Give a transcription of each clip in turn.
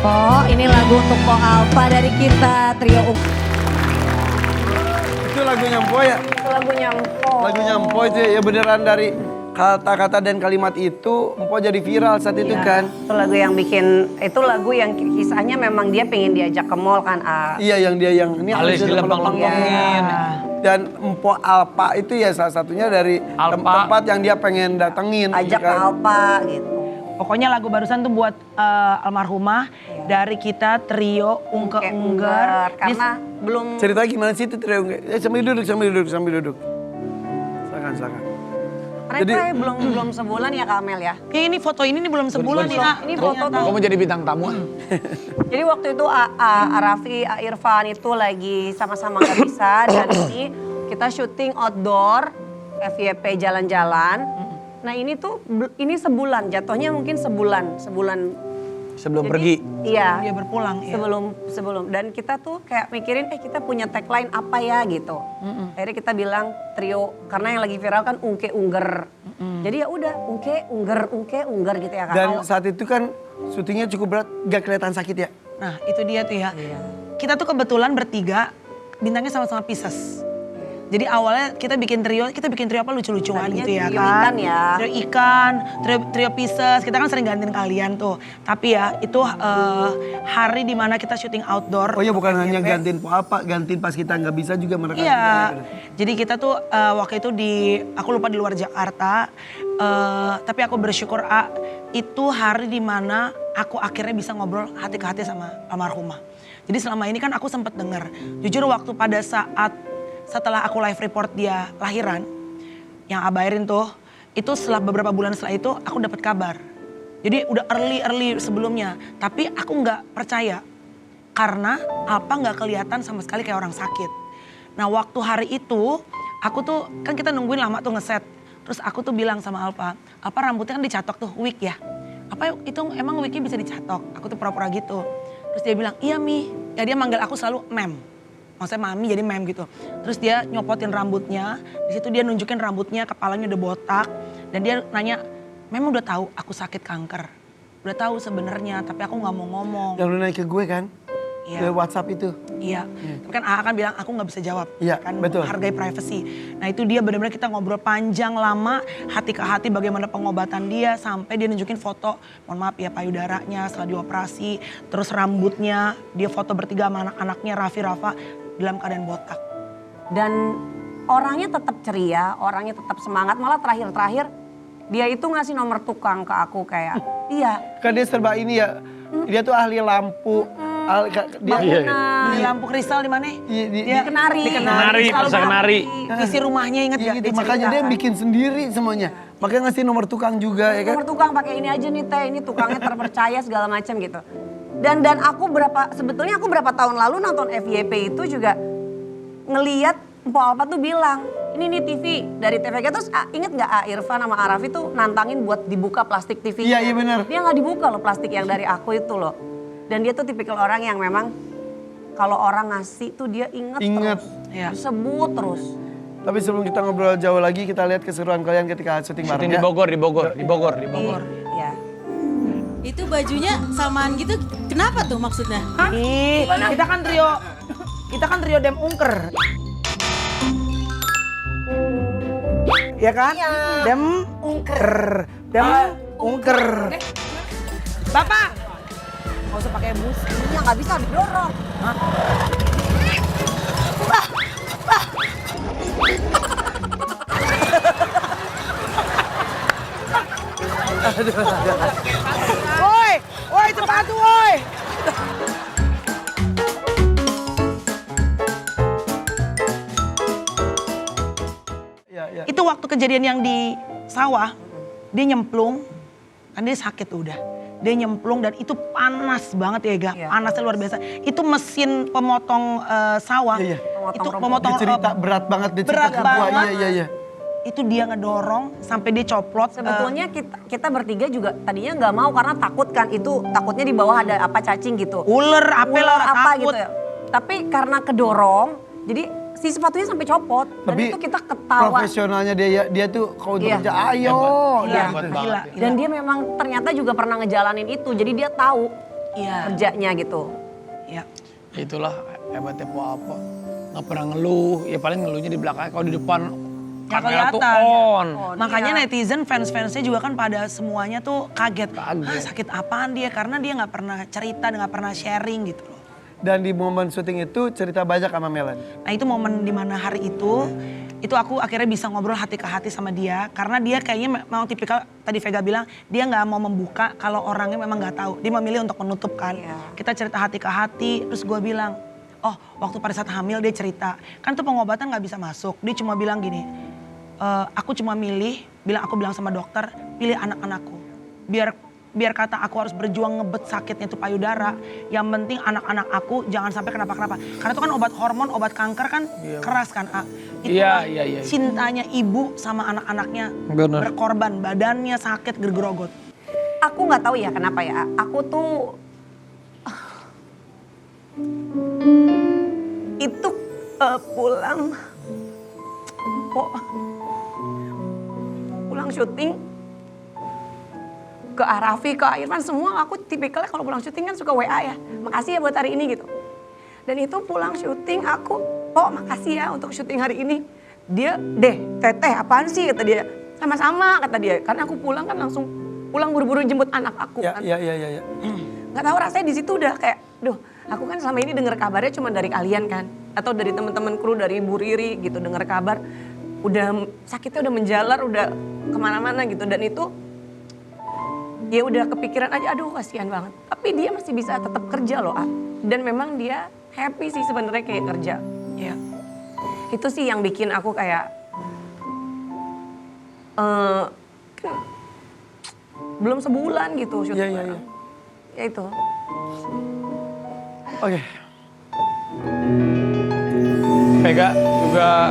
Po, ini lagu untuk Po Alpha dari kita trio. Itu lagunya Mpo ya? Itu lagunya Mpo. Lagunya Mpo itu ya beneran dari kata-kata dan kalimat itu Mpo jadi viral saat itu kan? Itu lagu yang itu lagu yang kisahnya memang dia pengen diajak ke mall kan. Iya yang dia yang ini Alis dilempeng-lempengin. Dan Mpo Alpha itu ya salah satunya dari tempat yang dia pengen datengin. Ajak ke Alpha gitu. Pokoknya lagu barusan tuh buat almarhumah dari kita trio Ungke Ungger. Karena belum... Ceritanya gimana sih itu trio Ungke? Sambil duduk. Silakan. Mereka belum sebulan ya Kak Amel ya? Ini foto ini belum sebulan ya. Ini foto tuh. Kamu jadi bintang tamu. Jadi waktu itu Raffi, Irfan itu lagi sama-sama gak bisa. Dan ini kita syuting outdoor, FYP jalan-jalan. Nah ini tuh, ini sebulan, jatuhnya mungkin sebulan. Sebelum Jadi, pergi. Iya. Dia berpulang. Ya. Sebelum. Dan kita tuh kayak mikirin, kita punya tagline apa ya gitu. Akhirnya kita bilang trio, karena yang lagi viral kan Ungke Ungger. Jadi ya udah Ungke Ungger gitu ya Kak. Dan saat itu kan syutingnya cukup berat, gak kelihatan sakit ya? Nah itu dia tuh ya. Iya. Kita tuh kebetulan bertiga bintangnya sama-sama Pisces. Jadi awalnya kita bikin trio apa lucu-lucuan Tadinya gitu ya trio kan. ikan ya. Trio ikan, trio Pisces, kita kan sering gantiin kalian tuh. Tapi ya itu hari dimana kita syuting outdoor. Oh iya bukan hanya gantiin apa, gantiin pas kita nggak bisa juga mereka. Iya, jadi kita tuh waktu itu aku lupa di luar Jakarta. Tapi aku bersyukur itu hari dimana aku akhirnya bisa ngobrol hati ke hati sama almarhumah. Jadi selama ini kan aku sempat dengar. Jujur waktu pada saat setelah aku live report dia lahiran, yang abairin tuh, itu setelah beberapa bulan setelah itu aku dapat kabar. Jadi udah early sebelumnya, tapi aku nggak percaya karena Alpa nggak kelihatan sama sekali kayak orang sakit. Nah waktu hari itu, aku tuh kan kita nungguin lama tuh ngeset, terus aku tuh bilang sama Alpa rambutnya kan dicatok tuh wig ya, apa itu emang wignya bisa dicatok? Aku tuh pura-pura gitu, terus dia bilang iya Mi, ya dia manggil aku selalu Mem. Maksudnya mami jadi mem gitu. Terus dia nyopotin rambutnya, di situ dia nunjukin rambutnya, kepalanya udah botak. Dan dia nanya, Mem udah tahu aku sakit kanker. Udah tahu sebenarnya, tapi aku nggak mau ngomong. Yang lu naik ke gue kan? Iya. Ke WhatsApp itu. Iya, tapi kan AA kan bilang aku nggak bisa jawab. Iya, Kan betul. hargai privacy. Nah itu dia benar-benar kita ngobrol panjang lama, hati ke hati bagaimana pengobatan dia. Sampai dia nunjukin foto, mohon maaf ya payudaranya setelah dioperasi. Terus rambutnya, dia foto bertiga sama anak-anaknya Raffi Rafa dalam keadaan botak. Dan orangnya tetap ceria, orangnya tetap semangat. Malah terakhir dia itu ngasih nomor tukang ke aku kayak, iya. Kan dia serba ini ya, dia tuh ahli lampu. Bangunan. Beli lampu kristal di mana? Di Kenari. Kenari, Selalu Pasar Kenari. Visi rumahnya inget Iya, gitu. makanya dia bikin sendiri semuanya. Makanya ngasih nomor tukang juga ya kan. Nomor tukang pakai ini aja nih teh, ini tukangnya terpercaya segala macam gitu. Dan aku sebetulnya aku berapa tahun lalu nonton FYP itu juga ngeliat Mpo Alpha tuh bilang, ini nih TV dari TVG. Terus inget gak Irfan sama Arafi tuh nantangin buat dibuka plastik TV-nya. Iya benar. Dia gak dibuka loh plastik yang dari aku itu loh. Dan dia tuh tipikal orang yang memang kalau orang ngasih tuh dia inget terus. Ya. Disebut terus. Tapi sebelum kita ngobrol jauh lagi, kita lihat keseruan kalian ketika syuting bareng Syuting ya. di Bogor. Iya. Itu bajunya samaan gitu, kenapa tuh maksudnya? Ih, kita kan trio Dem Ungker. Ya kan? Iya. Dem Ungker. Dem Ungker. Bapak, nggak usah pakai bus. Iya gak bisa didorong. Woi, cepat tuh, woi. Iya. Itu waktu kejadian yang di sawah, dia nyemplung, kan dia sakit udah. Dia nyemplung dan itu panas banget ya Ga, panasnya luar biasa. Itu mesin pemotong sawah, Iya. itu Pemotong pemotong Dia cerita berat banget, dia cerita berat ke gua. banget. Iya. Itu dia ngedorong sampai dia coplot. Sebetulnya kita bertiga juga tadinya nggak mau karena takut kan itu takutnya di bawah ada apa cacing gitu. Ular, Ular apa takut. gitu ya. Tapi karena kedorong jadi si sepatunya sampai copot dan Tapi itu kita ketawa. profesionalnya dia tuh kalau untuk Iya. kerja ayo. Iya. Hebat banget. Gila. Dan dia memang ternyata juga pernah ngejalanin itu jadi dia tahu Iya. kerjanya gitu. Iya. Itulah hebatnya apa. Nggak pernah ngeluh, ya paling ngeluhnya di belakang. Kalau di depan Nggak kamera tuh kelihatan. on. Makanya iya. netizen, fans-fansnya juga kan pada semuanya tuh kaget. Kaget. Sakit apaan dia? Karena dia nggak pernah cerita, nggak pernah sharing gitu loh. Dan di momen syuting itu cerita banyak sama Melan. Nah itu momen dimana hari itu aku akhirnya bisa ngobrol hati ke hati sama dia. Karena dia kayaknya memang tipikal, tadi Vega bilang, dia nggak mau membuka kalau orangnya memang nggak tahu. Dia memilih untuk menutup kan. Iya. Kita cerita hati ke hati, terus gue bilang, oh waktu pada saat hamil dia cerita. Kan tuh pengobatan nggak bisa masuk, dia cuma bilang gini, aku cuma aku bilang sama dokter, pilih anak-anakku. Biar kata aku harus berjuang ngebet sakitnya itu payudara, yang penting anak-anak aku jangan sampai kenapa-kenapa. Karena itu kan obat hormon, obat kanker kan keras kan, A. Itulah Iya. cintanya ibu sama anak-anaknya Bener. berkorban, badannya sakit gergerogot. Aku nggak tahu ya kenapa ya. Aku tuh itu pulang syuting ke Arafi, ke Irfan, semua aku tipikalnya kalau pulang syuting kan suka WA ya. Makasih ya buat hari ini gitu. Dan itu pulang syuting aku, makasih ya untuk syuting hari ini. Dia, teteh apaan sih kata dia. Sama-sama kata dia. Karena aku pulang kan langsung pulang buru-buru jemput anak aku kan. Iya. Nggak tahu rasanya di situ udah kayak, aku kan selama ini dengar kabarnya cuma dari kalian kan, atau dari teman-teman kru, dari Bu Riri gitu, dengar kabar, udah sakitnya udah menjalar, udah kemana-mana gitu, dan itu ya udah kepikiran aja, aduh kasihan banget. Tapi dia masih bisa tetap kerja loh, dan memang dia happy sih sebenarnya kayak kerja. Ya. Itu sih yang bikin aku kayak belum sebulan gitu syuting. Iya. Ya itu. Oke. Vega juga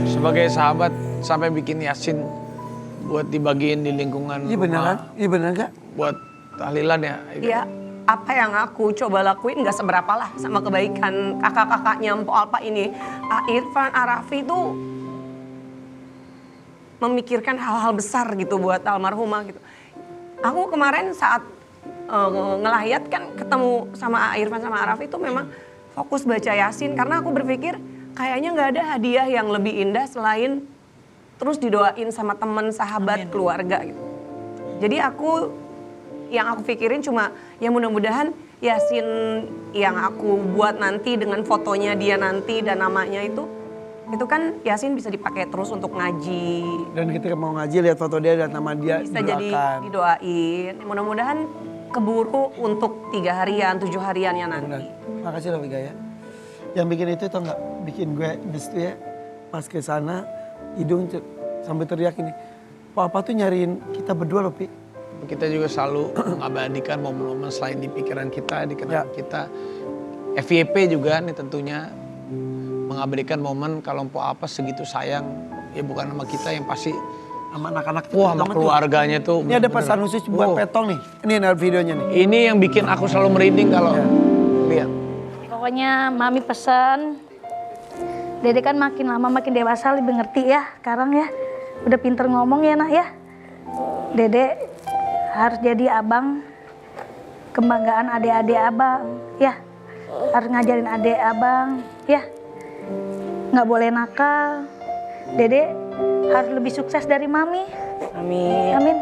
sebagai sahabat sampai bikin Yasin buat dibagiin di lingkungan Iya beneran? rumah. Iya bener gak? Buat tahlilan ya. Ya, apa yang aku coba lakuin gak seberapa lah sama kebaikan kakak-kakaknya Mpok Alpa ini. Irfan, Arafi itu memikirkan hal-hal besar gitu buat almarhumah gitu. Aku kemarin saat ngelayat kan ketemu sama Irfan sama Arafi itu memang fokus baca Yasin. Karena aku berpikir kayaknya gak ada hadiah yang lebih indah selain terus didoain sama teman, sahabat, keluarga gitu. Jadi yang aku pikirin cuma ya mudah-mudahan Yasin yang aku buat nanti dengan fotonya dia nanti dan namanya itu kan Yasin bisa dipakai terus untuk ngaji. Dan ketika mau ngaji lihat foto dia dan nama dia Bisa jadi doakan. didoain. Mudah-mudahan keburu untuk 3 harian, 7 hariannya nanti. Benar. Makasih loh Vega ya. Yang bikin itu tau gak? Bikin gue disitu ya. Pas ke sana hidung sampai teriak ini. Papa tuh nyariin kita berdua loh Pi. Kita juga selalu mengabadikan momen-momen selain di pikiran kita, di kenangan kita. FYP juga nih tentunya mengabadikan momen kalau Mpok Apa segitu sayang. Ya bukan sama kita yang pasti Sama anak-anak. wah sama Sama keluarganya tuh. Ini ada bener-bener. pesan khusus buat Wow. Petong nih. Ini ada videonya nih. Ini yang bikin aku selalu merinding kalau lihat. Pokoknya Mami pesan, Dede kan makin lama makin dewasa lebih ngerti ya sekarang ya. Udah pinter ngomong ya nak ya. Dede harus jadi abang, kebanggaan adik-adik abang ya. Harus ngajarin adik abang ya. Nggak boleh nakal. Dede harus lebih sukses dari Mami. Amin. Amin.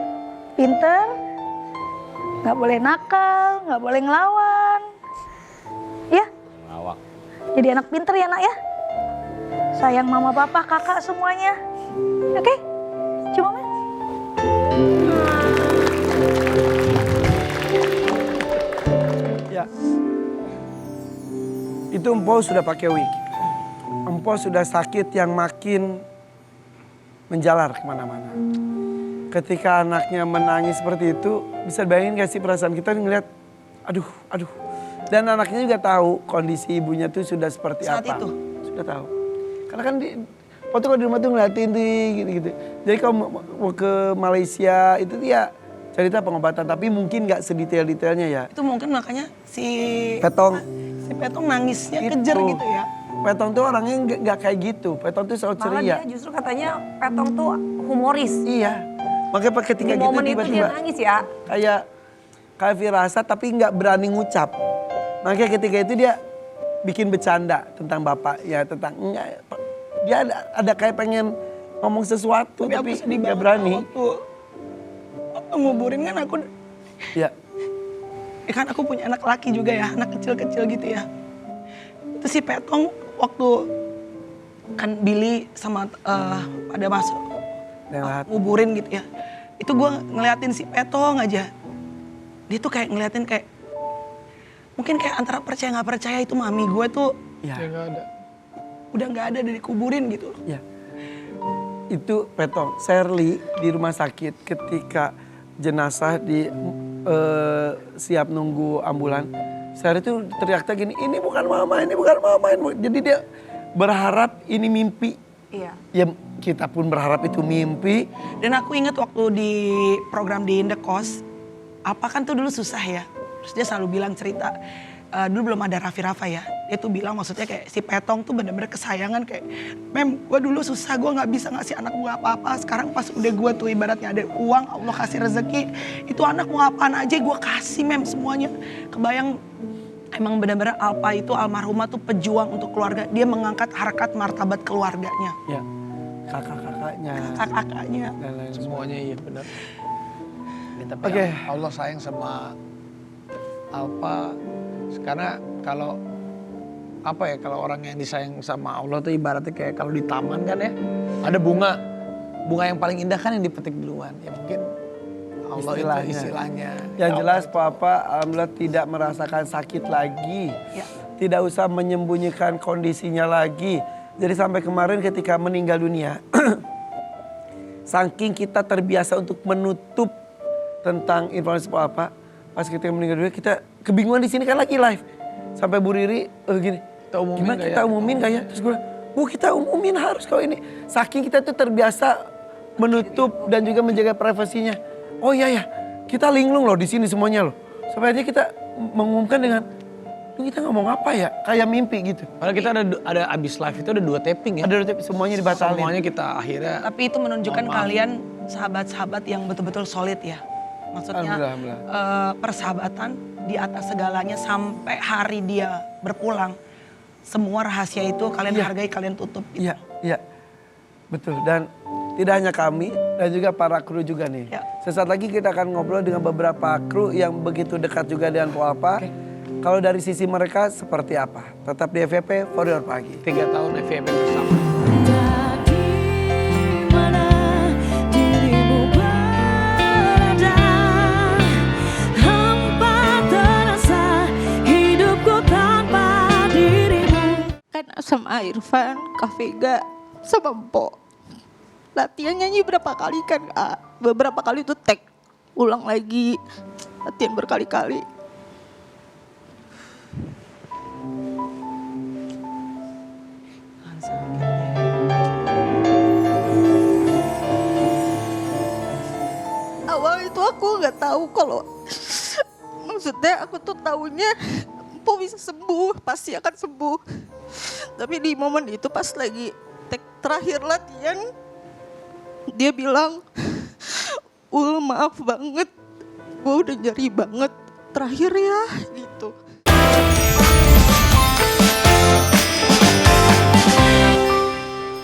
Pinter, nggak boleh nakal, nggak boleh ngelawan. Ya. Jadi anak pinter ya nak ya. Sayang mama papa kakak semuanya. Oke? Cuma men. Ya. Itu Empo sudah pakai wig. Empo sudah sakit yang makin menjalar kemana-mana. Ketika anaknya menangis seperti itu, bisa bayangin gak sih perasaan kita ngeliat, aduh. Dan anaknya juga tahu kondisi ibunya tuh sudah seperti Saat apa. itu? Sudah tahu. Karena kan waktu kalau di rumah tuh ngeliatin tuh gitu-gitu. Jadi kalau mau ke Malaysia itu tuh ya cerita pengobatan, tapi mungkin gak sedetail-detailnya ya. Itu mungkin makanya si Petong. nangisnya Itu. kejer gitu ya. Petong tuh orangnya nggak kayak gitu. Petong tuh selalu Malah ceria. dia justru katanya Petong tuh humoris. Iya. Makanya ketika Di gitu momen itu dia tiba-tiba nangis ya. kayak kayak firasat tapi nggak berani ngucap. Makanya ketika itu dia bikin bercanda tentang bapak ya, tentang enggak, dia ada kayak pengen ngomong sesuatu tapi aku sedih nggak banget berani. waktu nguburin kan aku, Ya, kan aku punya anak laki juga ya, anak kecil-kecil gitu ya. Itu si Petong waktu kan Billy sama pada masuk nguburin gitu ya. Itu gue ngeliatin si Petong aja. Dia tuh kayak ngeliatin kayak, mungkin kayak antara percaya nggak percaya itu mami gue tuh ya, Nggak ada. udah nggak ada dari kuburin gitu. ya. Itu Petong, Shirley di rumah sakit ketika jenazah siap nunggu ambulan. Shirley itu teriak-teriak gini, ini bukan mama, ini bukan mama. Jadi dia berharap ini mimpi. Iya. Ya kita pun berharap itu mimpi. Dan aku ingat waktu di program di Indekos, apa kan tuh dulu susah ya. Terus dia selalu bilang cerita, dulu belum ada Raffi Rafa ya. Dia tuh bilang maksudnya kayak si Petong tuh bener-bener kesayangan kayak, Mem gue dulu susah, gue gak bisa ngasih anak gue apa-apa. Sekarang pas udah gue tuh ibaratnya ada uang, Allah kasih rezeki. Itu anak mau apaan aja gue kasih Mem semuanya. Kebayang emang bener-bener Alpa itu almarhumah tuh pejuang untuk keluarga. Dia mengangkat harkat martabat keluarganya. Ya, kakak-kakaknya. Kakak-kakaknya. Dan lain Semuanya iya benar. Ya, tapi Oke. Allah sayang sama Alpa. Karena kalau apa ya, kalau orang yang disayang sama Allah tuh ibaratnya kayak kalau di taman kan ya, ada bunga yang paling indah kan yang dipetik duluan. Ya mungkin Allah itu istilahnya. Yang jelas Papa alhamdulillah tidak merasakan sakit lagi. Ya. Tidak usah menyembunyikan kondisinya lagi. Jadi sampai kemarin ketika meninggal dunia, saking kita terbiasa untuk menutup tentang informasi Papa, pas kita meninggal dunia kita kebingungan di sini kan lagi live. Sampai Bu Riri gini, Kita umumin gimana nggak kita ya? umumin gak ya? Terus gue bilang, Bu kita umumin harus kalau ini. Saking kita tuh terbiasa menutup dan juga menjaga privasinya. Oh iya ya, kita linglung loh di sini semuanya loh. Sampai aja kita mengumumkan dengan, kita ngomong apa ya? Kayak mimpi gitu. Padahal kita ada abis live itu ada 2 tapping ya. Ada semuanya dibatalin. Semuanya kita akhirnya. Tapi itu menunjukkan kalian sahabat-sahabat yang betul-betul solid ya. Maksudnya Alhamdulillah. persahabatan di atas segalanya sampai hari dia berpulang. Semua rahasia itu kalian hargai, kalian tutup. Gitu. Iya, iya. Betul. Dan tidak hanya kami dan juga para kru juga nih. Ya. Sesaat lagi kita akan ngobrol dengan beberapa kru yang begitu dekat juga dengan Po Alpa. Kalau dari sisi mereka seperti apa? Tetap di FYP For Your Pagi. 3 tahun FYP bersama. Sama Irfan, Kak Vega, sama Mpo. Latihan nyanyi berapa kali kan, beberapa kali tuh tag, ulang lagi, latihan berkali-kali. Awal itu aku nggak tahu kalau, maksudnya aku tuh taunya Mpo bisa sembuh, pasti akan sembuh. Tapi di momen itu pas lagi terakhir latihan, dia bilang, Ul maaf banget, gue udah nyari banget, terakhir ya